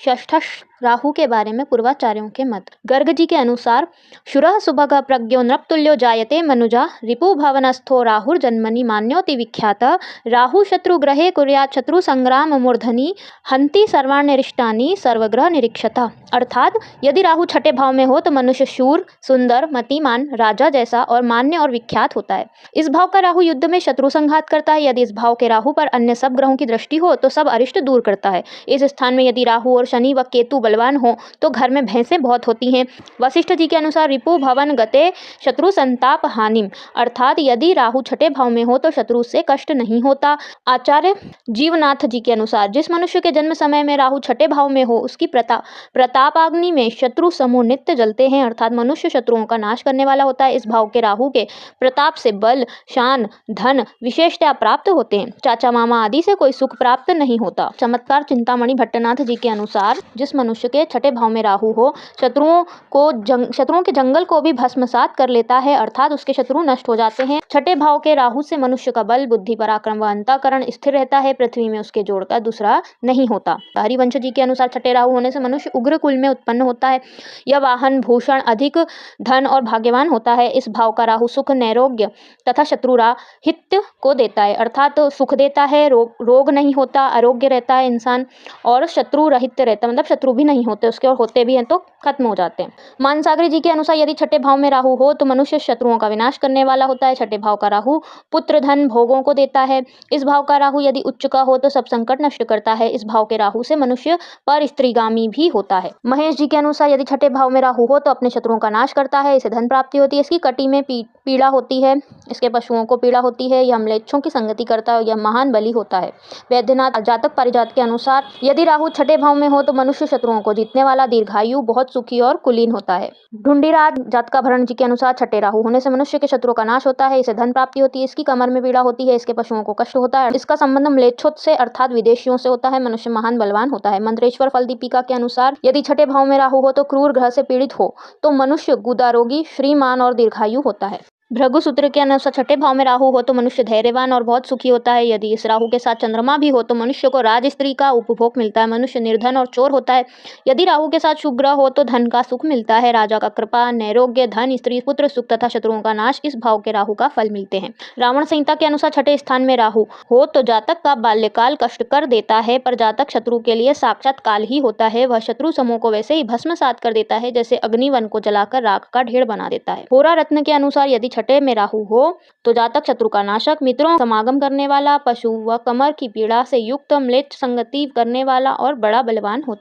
षष्ठश राहु के बारे में पूर्वाचार्यों के मत। गर्ग जी के अनुसार शुरः सुभग प्रज्ञो नृपतुल्यो जायते मनुजा रिपु भवनस्थो राहुर्जन्मनि मान्योति विख्यात राहु शत्रु ग्रहे कुर्यात् शत्रु संग्राम मूर्धनि हंति सर्वाण्यरिष्टानि सर्वग्रह निरीक्षता। अर्थात यदि राहु छठे भाव में हो तो मनुष्य शूर, सुंदर, मतिमान, राजा जैसा और मान्य और विख्यात होता है। इस भाव का राहु युद्ध में शत्रु संघात करता है। यदि इस भाव के राहु पर अन्य सब ग्रहों की दृष्टि हो तो सब अरिष्ट दूर करता है। इस स्थान में यदि राहु और शनि व केतु बलवान हो तो घर में भैंसें बहुत होती हैं। वशिष्ठ जी के अनुसार रिपु भवन गते शत्रु संताप हानिम, अर्थात यदि राहु छठे भाव में हो तो शत्रु से कष्ट नहीं होता। आचार्य जीवनाथ जी के अनुसार जिस मनुष्य के जन्म समय में राहु छठे भाव में हो उसकी प्रतापाग्नि में शत्रु समूह नित्य जलते हैं, अर्थात मनुष्य शत्रुओं का नाश करने वाला होता है। इस भाव के राहु के प्रताप से बल, शान, धन विशेषतः प्राप्त होते हैं। चाचा मामा आदि से कोई सुख प्राप्त नहीं होता। चमत्कार चिंतामणि भट्टनाथ जी के अनुसार जिस मनुष्य के छठे भाव में राहु हो शत्रुओं के जंगल को भी भस्मसात कर लेता है, अर्थात उसके शत्रु नष्ट हो जाते हैं। छठे भाव के राहु से मनुष्य का बल, बुद्धि, पराक्रम व अंतःकरण स्थिर रहता है। पृथ्वी में उसके जोड़ का दूसरा नहीं होता। हरिवंश जी के अनुसार छठे राहु होने से मनुष्य उग्र कुल में उत्पन्न होता है। यह वाहन, भूषण, अधिक धन और भाग्यवान होता है। इस भाव का राहु सुख, नैरोग्य तथा शत्रुराहित्य को देता है, अर्थात सुख देता है, रोग नहीं होता, आरोग्य रहता है इंसान और शत्रु रहित रहता है, मतलब शत्रु भी नहीं होते उसके, और होते भी हैं तो खत्म हो जाते हैं। मानसागरी जी के अनुसार यदि छठे भाव में राहु हो तो मनुष्य शत्रुओं का विनाश करने वाला होता है। छठे भाव का राहु पुत्र, धन, भोगों को देता है। इस भाव का राहु यदि उच्च का हो तो सब संकट नष्ट करता है। इस भाव के राहु से मनुष्य पर स्त्रीगामी भी होता है। महेश जी के अनुसार यदि छठे भाव में राहु हो तो अपने शत्रुओं का नाश करता है, इसे धन प्राप्ति होती है। इसकी कटी में पीड़ा होती है, इसके पशुओं को पीड़ा होती है, यह म्लेच्छों की संगति करता है, यह महान बली होता है। वैद्यनाथ जातक पारिजात के अनुसार यदि राहु छठे भाव में हो तो मनुष्य शत्रुओं को जीतने वाला, दीर्घायु, बहुत सुखी और कुलीन होता है। ढूंढीराज जातकाभरण जी के अनुसार छठे राहु होने से मनुष्य के शत्रुओं का नाश होता है, इसे धन प्राप्ति होती है। इसकी कमर में पीड़ा होती है, इसके पशुओं को कष्ट होता है, इसका संबंध म्लेच्छों से अर्थात विदेशियों से होता है। मनुष्य महान बलवान होता है। मंत्रेश्वर फल दीपिका के अनुसार यदि छठे भाव में राहु हो तो क्रूर ग्रह से पीड़ित हो तो मनुष्य गुदारोगी, श्रीमान और दीर्घायु होता है। भृगु सूत्र के अनुसार छठे भाव में राहु हो तो मनुष्य धैर्यवान और बहुत सुखी होता है। यदि इस राहु के साथ चंद्रमा भी हो तो मनुष्य को राज स्त्री का उपभोग मिलता है, मनुष्य निर्धन और चोर होता है। यदि राहु के साथ शुभ ग्रह हो तो धन का सुख मिलता है, राजा का कृपा, नैरोग्य, धन, स्त्री, पुत्र सुख तथा शत्रुओं का नाश इस भाव के राहु का फल मिलते हैं। रावण संहिता के अनुसार छठे स्थान में राहु हो तो जातक का बाल्यकाल कष्ट कर देता है, पर जातक शत्रु के लिए साक्षात काल ही होता है। वह शत्रु समूह को वैसे ही भस्मसात कर देता है जैसे अग्निवन को जलाकर राख का ढेर बना देता है। होरा रत्न के अनुसार यदि छठे में राहु हो तो जातक शत्रु का नाशक, मित्रों समागम करने वाला, पशु व कमर की पीड़ा से युक्त, म्लेच्छ संगति करने वाला और बड़ा बलवान होता है।